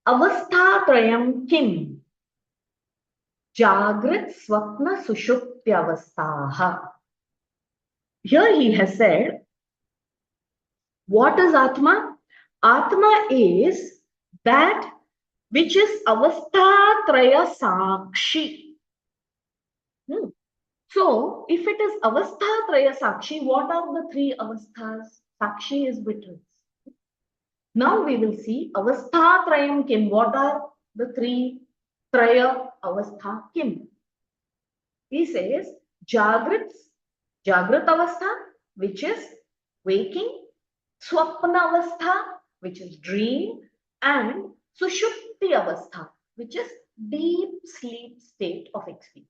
Avasthatrayam kim? Jagrat Swapna Sushuptyavastaha. Here he has said, what is Atma? Atma is that which is Avasthatraya Sakshi. So, if it is Avasthatraya Sakshi, what are the three Avasthas? Sakshi is witness. Now we will see Avasthatrayam Kim. What are the three Traya Avastha Kim? He says Jagrat Avastha, which is waking, Swapna Avastha, which is dream, and Sushupti Avastha, which is deep sleep state of experience.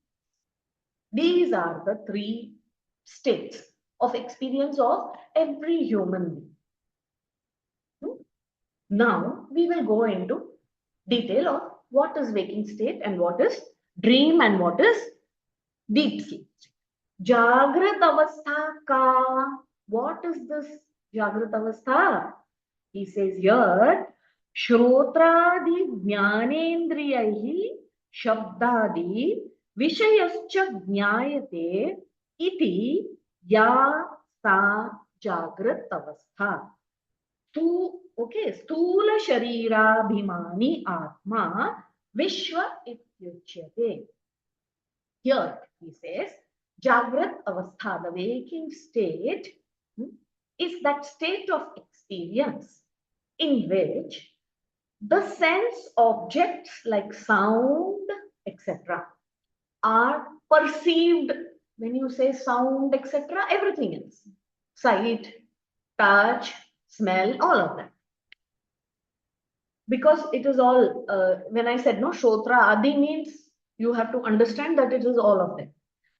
These are the three states of experience of every human being. Now we will go into detail of what is waking state and what is dream and what is deep sleep state. Jagrat avastha ka. What is this Jagrat avastha? He says here, Shrotradi Jnanendriyahi Shabdadi Vishayascha Jnayate Iti Ya Sa Jagrat avastha. Stula Sharira Bhimani Atma Vishwa Ityuchyate. Here he says, Jagrat Avastha, the waking state, is that state of experience in which the sense objects like sound, etc., are perceived. When you say sound, etc., everything else, sight, touch, smell, all of that. Because it is all, when I said no, Shotra, Adi means you have to understand that it is all of them.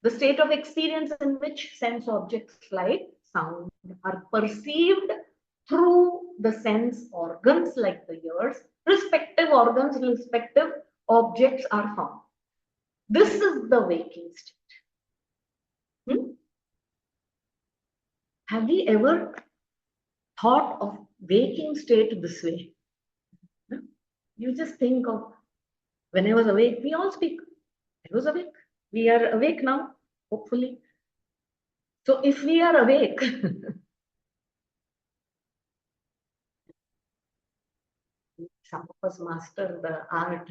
The state of experience in which sense objects like sound are perceived through the sense organs like the ears, respective organs, respective objects are found. This is the waking state. Have we ever thought of waking state this way? You just think of, when I was awake, we all speak. I was awake. We are awake now, hopefully. So if we are awake, some of us master the art,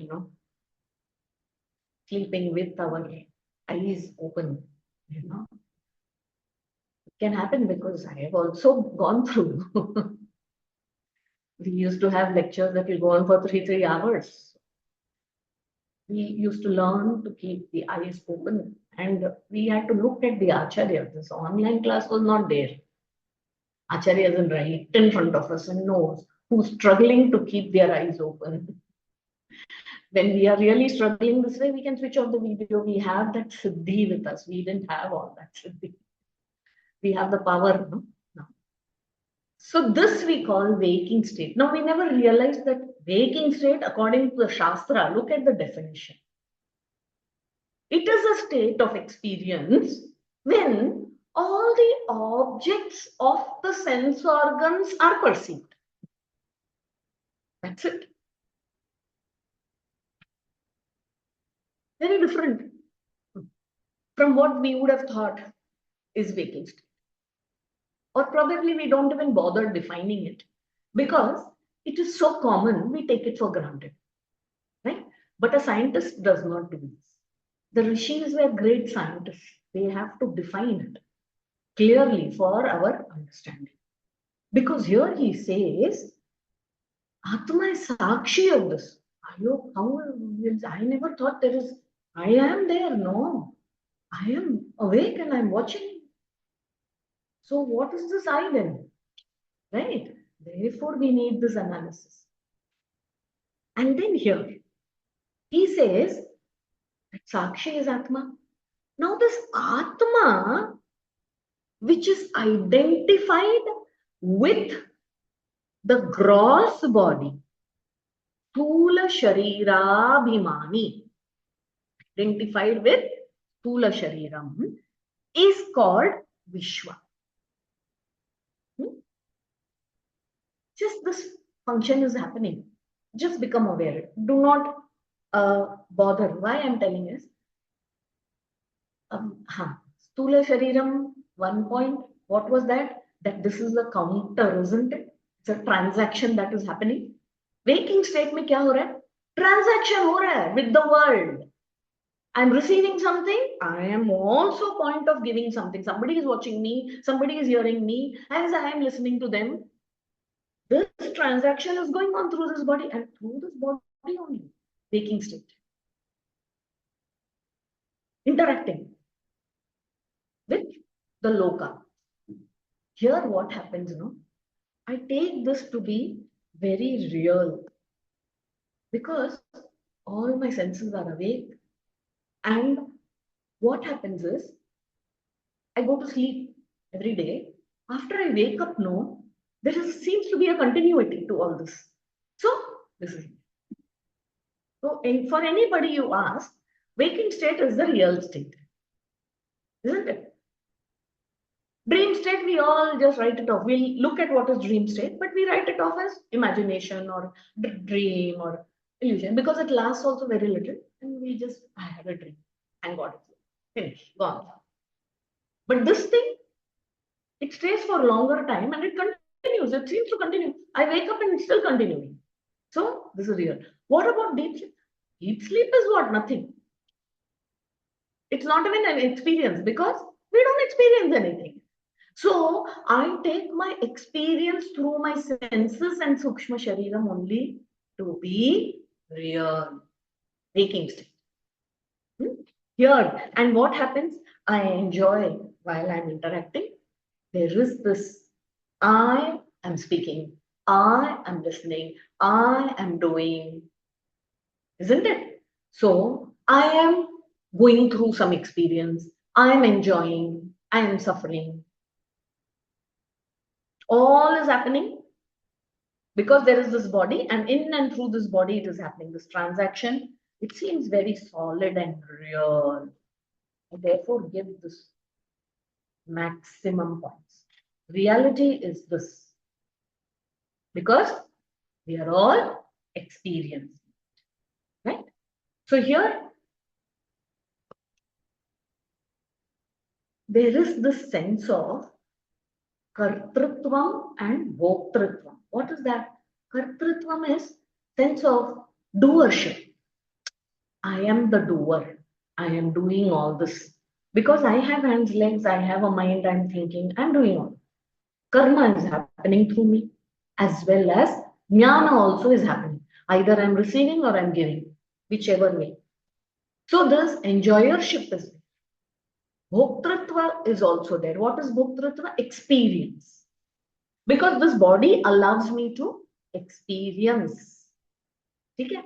sleeping with our eyes open, It can happen because I have also gone through. We used to have lectures that will go on for three hours. We used to learn to keep the eyes open and we had to look at the Acharya. This online class was not there. Acharya is right in front of us and knows who's struggling to keep their eyes open. When we are really struggling this way, we can switch off the video. We have that siddhi with us. We didn't have all that siddhi. We have the power. No? So this we call waking state. Now we never realized that waking state, according to the Shastra, look at the definition. It is a state of experience when all the objects of the sense organs are perceived. That's it. Very different from what we would have thought is waking state. Or probably we don't even bother defining it because it is so common, we take it for granted. Right? But a scientist does not do this. The rishis were great scientists. They have to define it clearly for our understanding. Because here he says, Atma is Sakshi of this. I never thought there is, I am there. No, I am awake and I'm watching. So what is this I then? Right? Therefore, we need this analysis. And then here, he says that Sakshi is Atma. Now this Atma, which is identified with the gross body, Thula Sharira Bhimani, identified with Thula Shariram, is called Vishwa. Just this function is happening. just become aware. Do not bother. Why I'm telling is, Stula Shariram, 1 point. What was that? That this is a counter, isn't it? It's a transaction that is happening. Waking state में क्या हो रहा है? Transaction हो रहा है with the world. I'm receiving something. I am also point of giving something. Somebody is watching me. Somebody is hearing me. As I am listening to them, this transaction is going on through this body and through this body only. Waking state. Interacting with the loka. Here what happens, I take this to be very real because all my senses are awake. And what happens is, I go to sleep every day. After I wake up, seems to be a continuity to all this. So, this is it. So, for anybody you ask, waking state is the real state, isn't it? Dream state, we all just write it off. We'll look at what is dream state, but we write it off as imagination or dream or illusion because it lasts also very little. And we just, I had a dream and got it. Finished, gone. But this thing, it stays for a longer time and it continues. It seems to continue. I wake up and it's still continuing. So this is real. What about deep sleep? Deep sleep is what? Nothing. It's not even an experience because we don't experience anything. So I take my experience through my senses and Sukshma Shariram only to be real. Waking state. Here. And what happens? I enjoy while I'm interacting. There is this, I am speaking, I am listening, I am doing, isn't it? So I am going through some experience, I am enjoying, I am suffering. All is happening because there is this body, and in and through this body it is happening. This transaction, it seems very solid and real. I therefore give this maximum points. Reality is this. Because we are all experiencing, right? So here, there is this sense of kartrutvam and bhoktrutvam. What is that? Kartrutvam is sense of doership. I am the doer. I am doing all this. Because I have hands, legs, I have a mind, I'm thinking, I'm doing all. Karma is happening through me, as well as jnana also is happening. Either I'm receiving or I'm giving, whichever way. So this enjoyership is there. Bhoktritva is also there. What is bhoktritva? Experience. Because this body allows me to experience. Okay?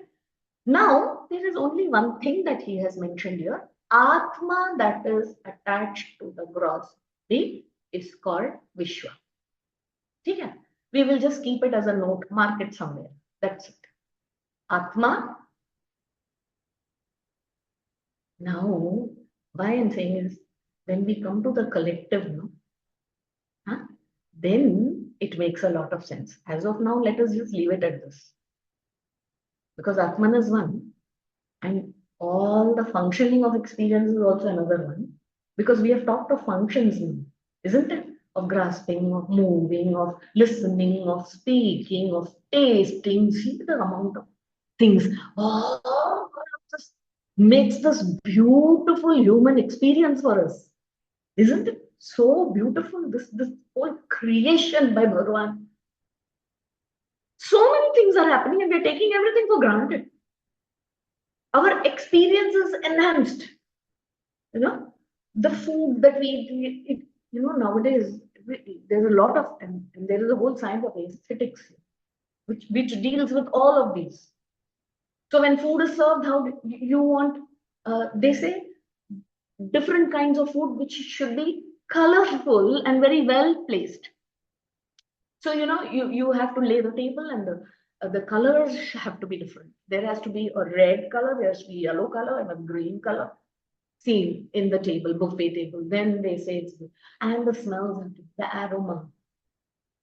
Now, there is only one thing that he has mentioned here. Atma that is attached to the gross body is called Vishwa. Okay? We will just keep it as a note, mark it somewhere. That's it. Atma. Now, why I'm saying is, when we come to the collective, then it makes a lot of sense. As of now, let us just leave it at this. Because Atman is one, and all the functioning of experience is also another one. Because we have talked of functions now, isn't it? Of grasping, of moving, of listening, of speaking, of tasting. See the amount of things. All of this makes this beautiful human experience for us. Isn't it so beautiful? This whole creation by Bhagavan. So many things are happening and we're taking everything for granted. Our experience is enhanced. The food that we eat, nowadays there's a lot of, and there is a whole science of aesthetics which deals with all of these. So when food is served, how you want, they say different kinds of food which should be colorful and very well placed. So you have to lay the table, and the colors have to be different. There has to be a red color, there has to be a yellow color and a green color seen in the table, buffet table. Then they say it's good. And the smells, the aroma.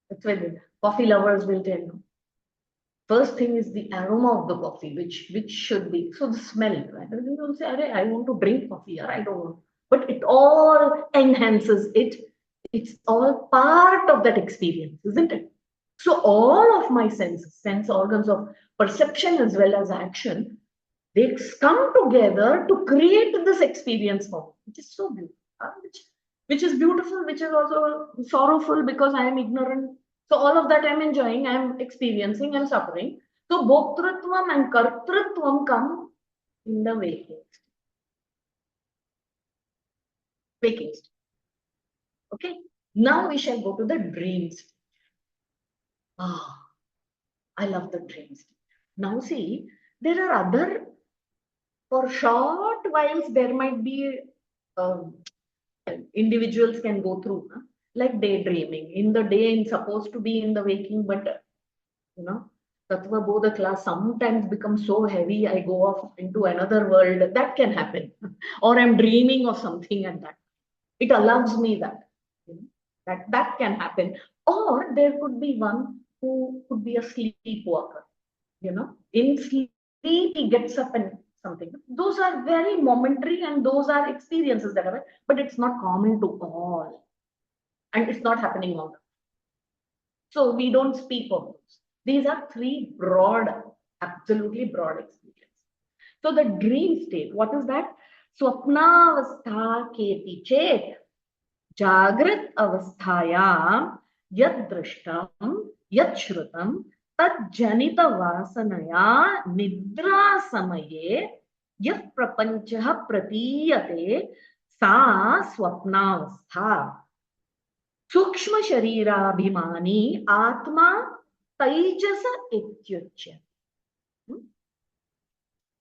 That's why the coffee lovers will tell you. First thing is the aroma of the coffee, which should be, so the smell, right? And you will say, I want to drink coffee, or I don't want. But it all enhances it. It's all part of that experience, isn't it? So all of my senses, sense organs of perception as well as action, they come together to create this experience for me, which is so beautiful, which is beautiful, which is also sorrowful because I am ignorant. So all of that I'm enjoying, I'm experiencing, I'm suffering. So bhoktritvam and kartritvam come in the waking state. Okay. Now we shall go to the dream state. Ah, I love the dream state. Now see, there are other, for short whiles there might be um, individuals can go through, huh? Like daydreaming. In the day, it's supposed to be in the waking, but you know, Tattva Bodha class sometimes becomes so heavy, I go off into another world. That can happen. Or I'm dreaming of something and that. It allows me that. You know, that can happen. Or there could be one who could be a sleepwalker. You know, in sleep he gets up and something. Those are very momentary and those are experiences that are, but it's not common to all. And it's not happening all. So we don't speak of those. These are three broad, absolutely broad experiences. So the dream state, what is that? Swapnavastha keti chet Jagrat avasthayam yad drishtam yad shrutam tad janita vasanaya nidra samaye yad prapanchah pratiyate sa swapnavastha सूक्ष्म शरीराभिमानी आत्मा तैजस इत्युच्यते.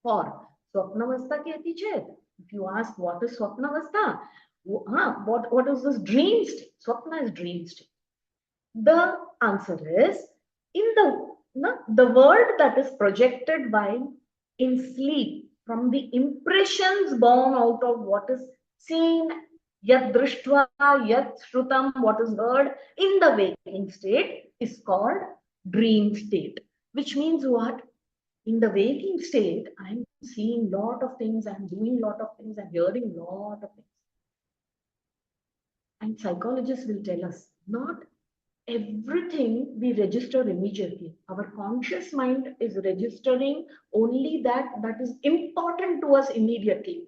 For swapnavastha keti chet, if you ask what is swapnavastha, what is this dream state? Swapna is dream state. The answer is in the world that is projected by in sleep from the impressions born out of what is seen, yat drishtva, yat shrutam, what is heard in the waking state is called dream state. Which means what? In the waking state, I'm seeing lot of things, I'm doing lot of things, I'm hearing lot of things. And psychologists will tell us, not everything we register immediately. Our conscious mind is registering only that is important to us immediately.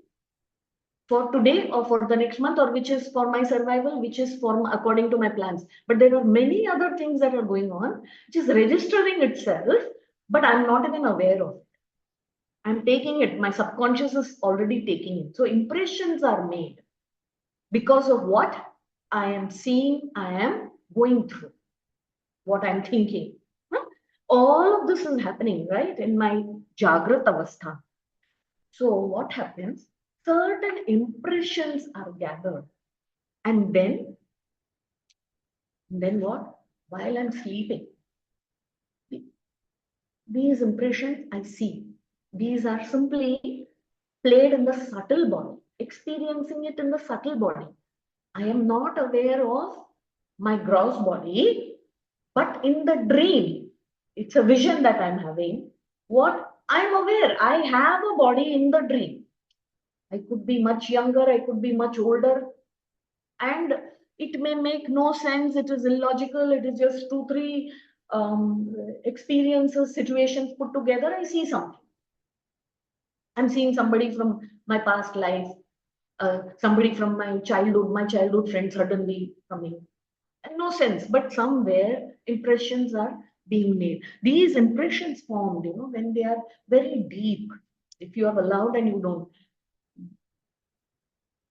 For today or for the next month, or which is for my survival, which is for according to my plans. But there are many other things that are going on, which is registering itself, but I'm not even aware of it. I'm taking it. My subconscious is already taking it. So impressions are made because of what I am seeing, I am going through, what I'm thinking. Huh? All of this is happening, right, in my Jagrat Avastha. So what happens? Certain impressions are gathered. And then what? While I'm sleeping, these impressions I see. These are simply played in the subtle body, experiencing it in the subtle body. I am not aware of my gross body, but in the dream, it's a vision that I'm having. What I'm aware, I have a body in the dream. I could be much younger, I could be much older, and it may make no sense. It is illogical. It is just two, three experiences, situations put together. I see something. I'm seeing somebody from my past life, somebody from my childhood friend suddenly coming. And no sense, but somewhere impressions are being made. These impressions formed, when they are very deep. If you have allowed and you don't.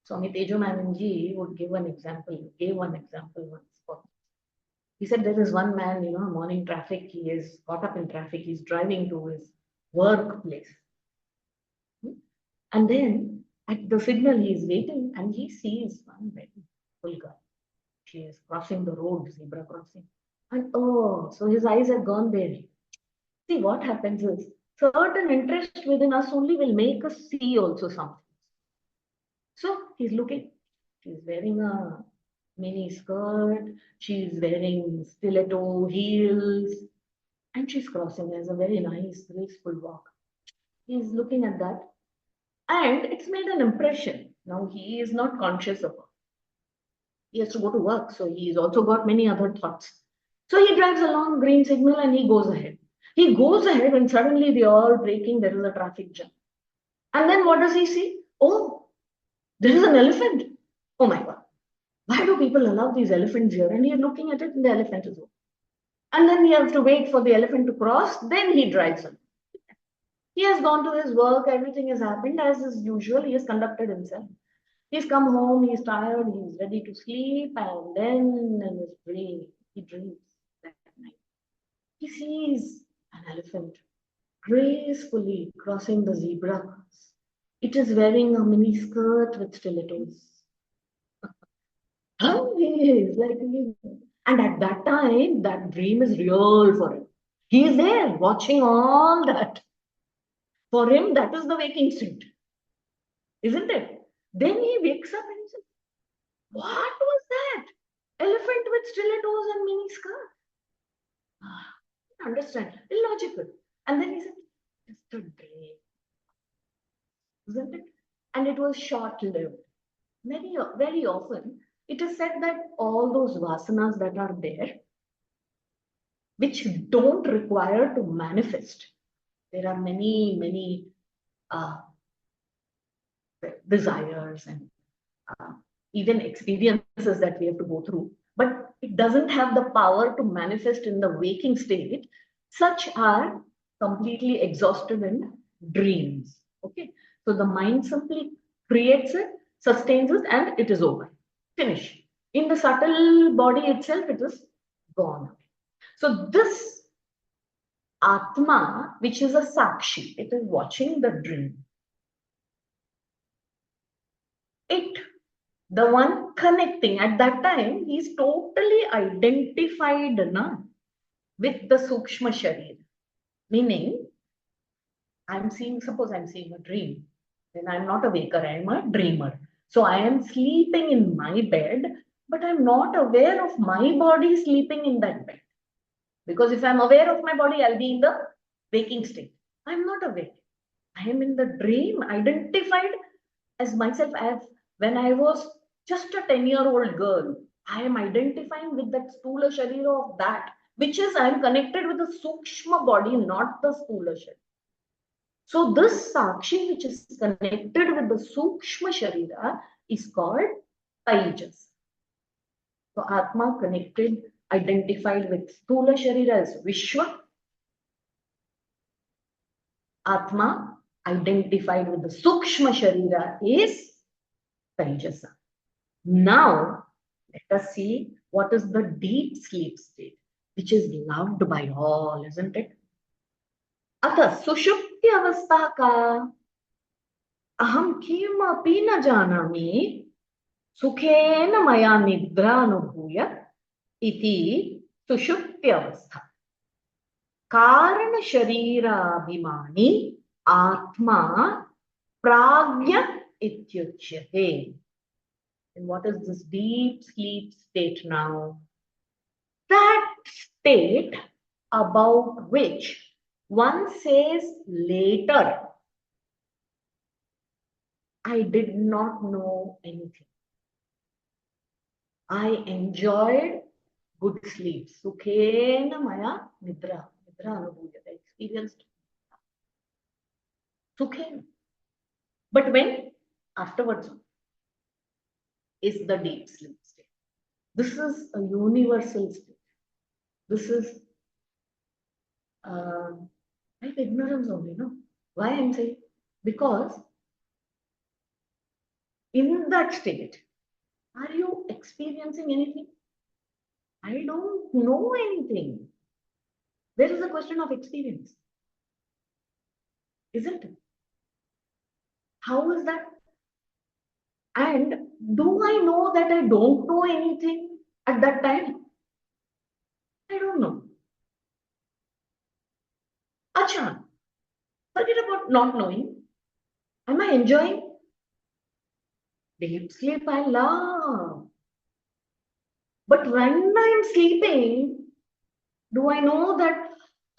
Swami Tejomananji would give one example, gave one example once. He said there is one man, morning traffic, he is caught up in traffic, he's driving to his workplace. And then at the signal, he is waiting and he sees one very full girl. She is crossing the road, zebra crossing. And oh, so his eyes have gone there. See, what happens is certain interest within us only will make us see also something. So he's looking. She's wearing a mini skirt. She's wearing stiletto heels. And she's crossing as a very nice, graceful walk. He's looking at that, and it's made an impression. Now he is not conscious of her. He has to go to work, so he's also got many other thoughts. So he drives along green signal and he goes ahead. He goes ahead and suddenly they're all braking. There is a traffic jam. And then what does he see? Oh, there is an elephant. Oh my God. Why do people allow these elephants here? And he's looking at it and the elephant is over. And then he has to wait for the elephant to cross. Then he drives on. He has gone to his work. Everything has happened as is usual. He has conducted himself. He's come home. He's tired. He's ready to sleep. And then in his dream, he dreams that night. He sees an elephant gracefully crossing the zebra cross. It is wearing a mini skirt with stilettos. And at that time, that dream is real for him. He is there watching all that. For him, that is the waking state, isn't it? Then he wakes up and he says, what was that? Elephant with stilettos and mini skirt. I understand. Illogical. And then he said, just a dream. Isn't it? And it was short-lived. Very often, it is said that all those vasanas that are there, which don't require to manifest. There are many desires and even experiences that we have to go through, but it doesn't have the power to manifest in the waking state. Such are completely exhausted in dreams. Okay, so the mind simply creates it, sustains it, and it is over. Finish. In the subtle body itself, it is gone. So this Atma, which is a Sakshi, it is watching the dream. The one connecting at that time, he's totally identified with the Sukshma Sharir. Meaning, suppose I'm seeing a dream. Then I'm not a waker, I'm a dreamer. So I am sleeping in my bed, but I'm not aware of my body sleeping in that bed. Because if I'm aware of my body, I'll be in the waking state. I'm not aware. I am in the dream, identified as myself as when I was just a 10-year-old girl. I am identifying with that Stula Sharira of that, which is I am connected with the Sukshma body, not the Stula Sharira. So this Sakshi, which is connected with the Sukshma Sharira, is called Taijas. So Atma connected, identified with Stula Sharira is Vishwa. Atma identified with the Sukshma Sharira is Taijasa. Now, let us see what is the deep sleep state, which is loved by all, isn't it? Atha sushupti avastha ka aham kimapi na janami sukhena maya nidra anubhuya iti sushupti avastha. Karana sharira abhimani atma pragya ityuchyate. And what is this deep sleep state now? That state about which one says later, I did not know anything. I enjoyed good sleep. Sukhena maya nidra. Nidra anubhuya. I experienced sukhena. But when? Afterwards is the deep sleep state. This is a universal state. This is like ignorance only, no? Why I'm saying? Because in that state, are you experiencing anything? I don't know anything. There is a question of experience, isn't it? How is that? And do I know that I don't know anything at that time? I don't know. Acha, forget about not knowing. Am I enjoying? Deep sleep, I love. But when I'm sleeping, do I know that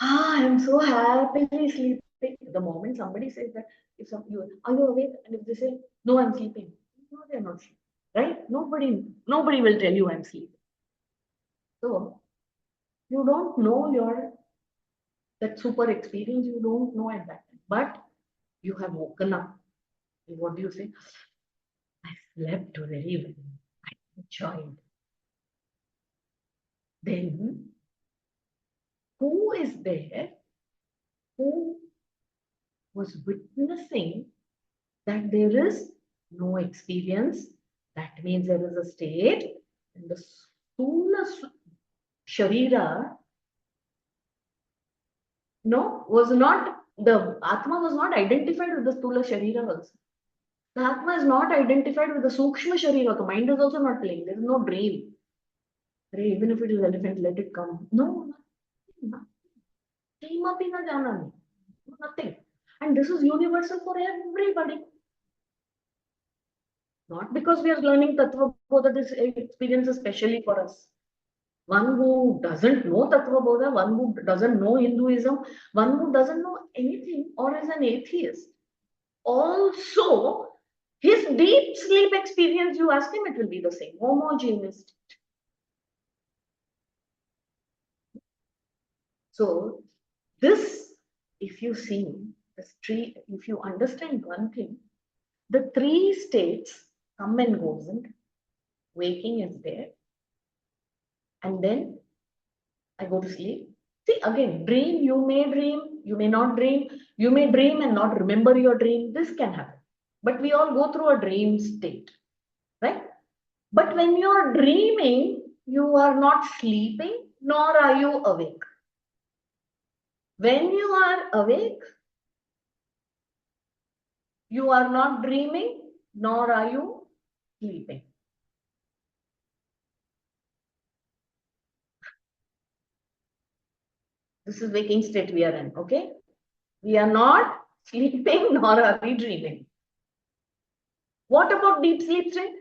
I am so happily sleeping. The moment somebody says that, if are you awake? And if they say, no, I'm sleeping. No, they're not sleeping. Right? Nobody will tell you I'm sleeping. So you don't know that super experience, you don't know at that time. But you have woken up. And what do you say? I slept very well. I enjoyed. Then who is there who was witnessing that there is no experience? That means there is a state, and the Sthula Sharira, no, was not, the Atma was not identified with the Sthula Sharira also. The Atma is not identified with the Sukshma Sharira. The mind is also not playing. There is no dream. Even if it is elephant, let it come. No, nothing. Dream up in a jana. Nothing. And this is universal for everybody. Not because we are learning Tattva Bodha, this experience is specially for us. One who doesn't know Tattva Bodha, one who doesn't know Hinduism, one who doesn't know anything or is an atheist. Also, his deep sleep experience, you ask him, it will be the same. Homogeneous. So, this, if you see, this tree, if you understand one thing, the three states come and goes, and waking is there, and then I go to sleep. See, again, dream, you may not dream, you may dream and not remember your dream. This can happen. But we all go through a dream state, right? But when you're dreaming, you are not sleeping, nor are you awake. When you are awake, you are not dreaming, nor are you sleeping. This is waking state we are in, okay? We are not sleeping, nor are we dreaming. What about deep sleep state?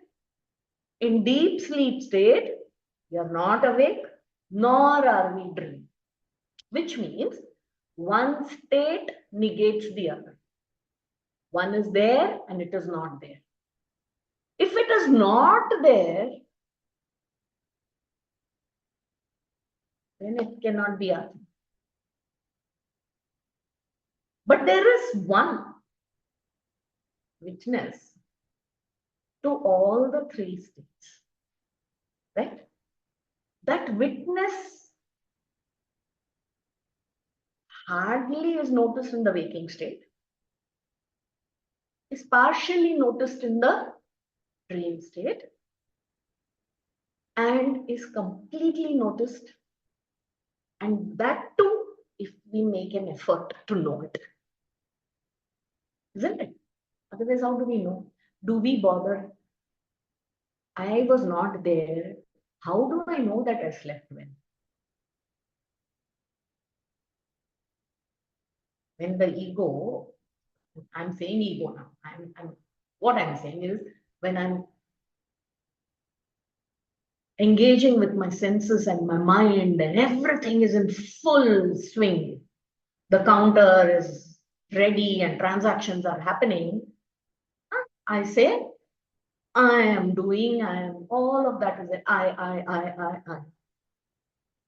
In deep sleep state, we are not awake, nor are we dreaming. Which means one state negates the other. One is there and it is not there. If it is not there, then it cannot be Atma. But there is one witness to all the three states, right? That witness hardly is noticed in the waking state, is partially noticed in the dream state, and is completely noticed, and that too if we make an effort to know it, isn't it? Otherwise, how do we know? Do we bother? I was not there. How do I know that I slept well? When the ego, I'm saying ego now, what I'm saying is, when I'm engaging with my senses and my mind and everything is in full swing, the counter is ready and transactions are happening, I say, I am doing, I am, all of that is it. I.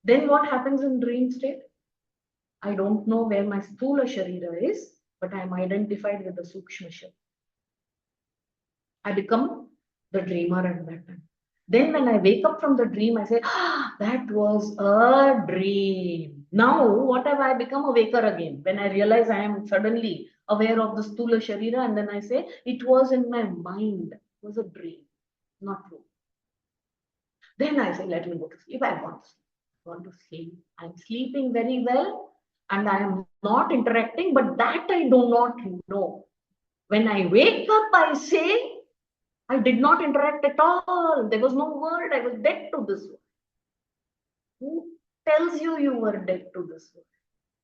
Then what happens in dream state? I don't know where my Sthula Sharira is, but I am identified with the Sukshma Sharira. I become the dreamer at that time. Then when I wake up from the dream, I say, that was a dream. Now, what have I become? A waker again. When I realize I am suddenly aware of the Sthula Sharira, and then I say, it was in my mind. It was a dream, not true. Then I say, let me go to sleep. I want to sleep. I want to sleep. I'm sleeping very well, and I am not interacting, but that I do not know. When I wake up, I say, I did not interact at all. There was no word. I was dead to this world. Who tells you you were dead to this world?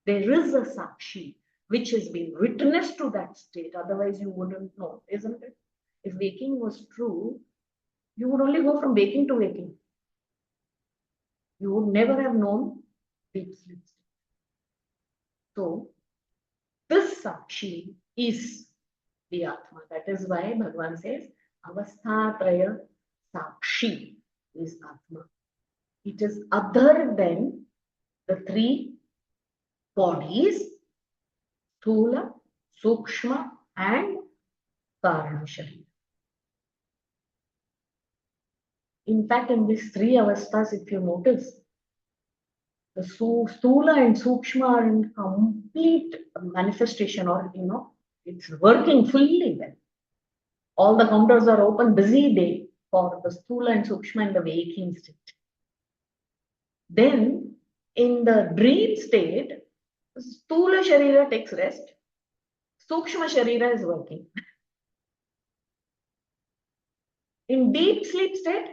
There is a Sakshi which has been witness to that state. Otherwise, you wouldn't know, isn't it? If waking was true, you would only go from waking to waking. You would never have known deep sleep. So this Sakshi is the Atma. That is why Bhagavan says, Avasthatraya Sakshi is Atma. It is other than the three bodies, Sthula, Sukshma, and Karana Sharira. In fact, in these three avasthas, if you notice, the Sthula and Sukshma are in complete manifestation, or it's working fully well. All the counters are open, busy day for the Sthula and Sukshma in the waking state. Then, in the dream state, Sthula Sharira takes rest, Sukshma Sharira is working. In deep sleep state,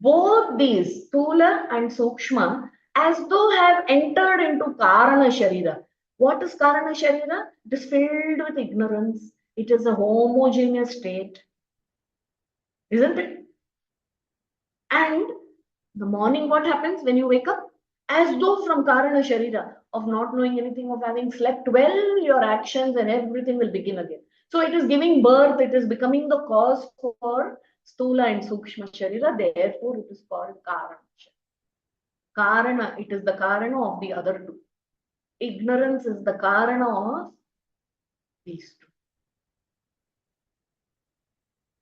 both these, Sthula and Sukshma, as though have entered into Karana Sharira. What is Karana Sharira? It is filled with ignorance. It is a homogeneous state. Isn't it? And the morning, what happens when you wake up? As though from Karana Sharira, of not knowing anything, of having slept well, your actions and everything will begin again. So it is giving birth, it is becoming the cause for Sthula and Sukshma Sharira, therefore it is called Karana Sharira. Karana, it is the Karana of the other two. Ignorance is the Karana of these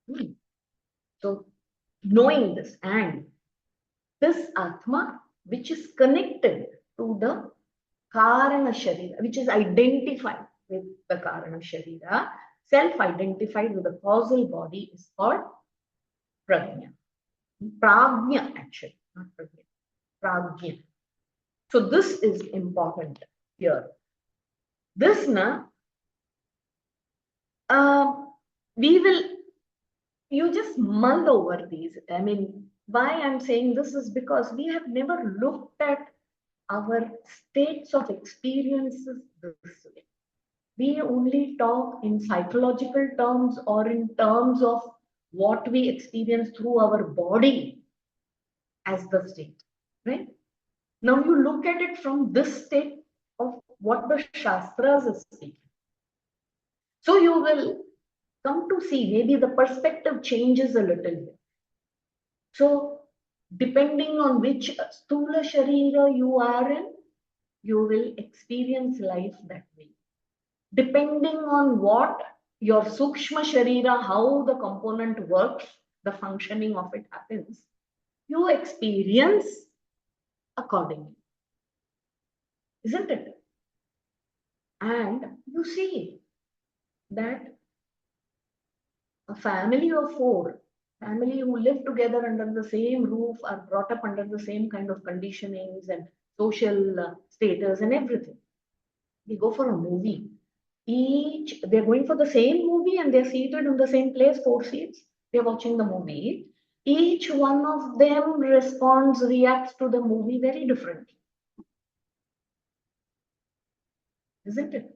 two. So knowing this, and this Atma, which is connected to the Karana Sharira, which is identified with the Karana Sharira, self-identified with the causal body, is called Prajna. Prajna, actually, not Prajna. Prajna. So this is important here. This we will, you just mull over these. I mean, why I'm saying this is because we have never looked at our states of experiences this way. We only talk in psychological terms or in terms of what we experience through our body as the state, right? Now you look at it from this state of what the Shastras is speaking. So you will come to see maybe the perspective changes a little bit. So depending on which Sthula Sharira you are in, you will experience life that way. Depending on what your Sukshma Sharira, how the component works, the functioning of it happens, you experience accordingly. Isn't it? And you see that a family of four, family who live together under the same roof, are brought up under the same kind of conditionings and social status and everything. They go for a movie. They're going for the same movie and they're seated in the same place, 4 seats. They're watching the movie. Each one of them reacts to the movie very differently. Isn't it?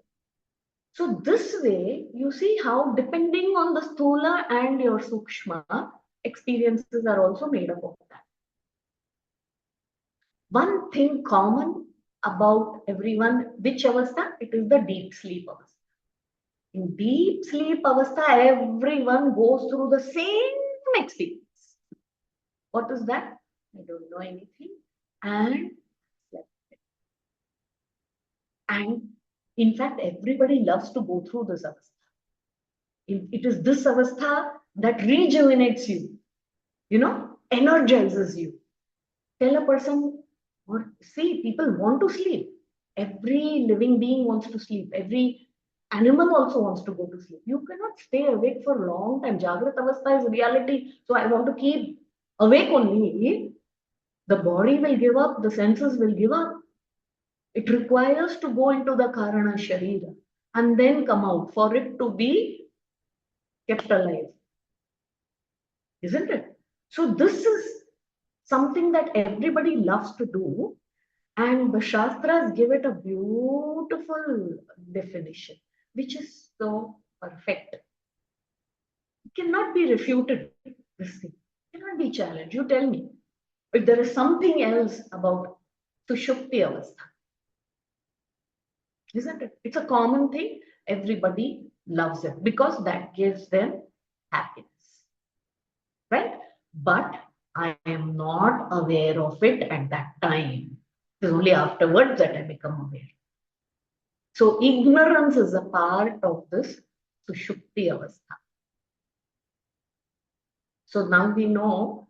So this way, you see how depending on the Sthula and your Sukshma, experiences are also made up of that. One thing common about everyone, which avastha? It is the deep sleep avastha. In deep sleep avastha, everyone goes through the same experience. What is that? I don't know anything. And in fact, everybody loves to go through this avastha. It is this avastha that rejuvenates you, energizes you. Tell a person, or see, people want to sleep. Every living being wants to sleep. Every animal also wants to go to sleep. You cannot stay awake for a long time. Jagrat avastha is reality. So I want to keep awake only. The body will give up. The senses will give up. It requires to go into the Karana Sharira and then come out for it to be kept alive. Isn't it? So this is something that everybody loves to do. And the Shastras give it a beautiful definition, which is so perfect. It cannot be refuted, this thing. It cannot be challenged. You tell me if there is something else about Sushupti Avastha. isn't it? It's a common thing. Everybody loves it because that gives them happiness, right? But I am not aware of it at that time. It's only afterwards that I become aware. So ignorance is a part of this Sushupti Avastha. So now we know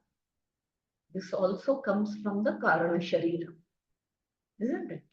this also comes from the Karana Sharira, isn't it?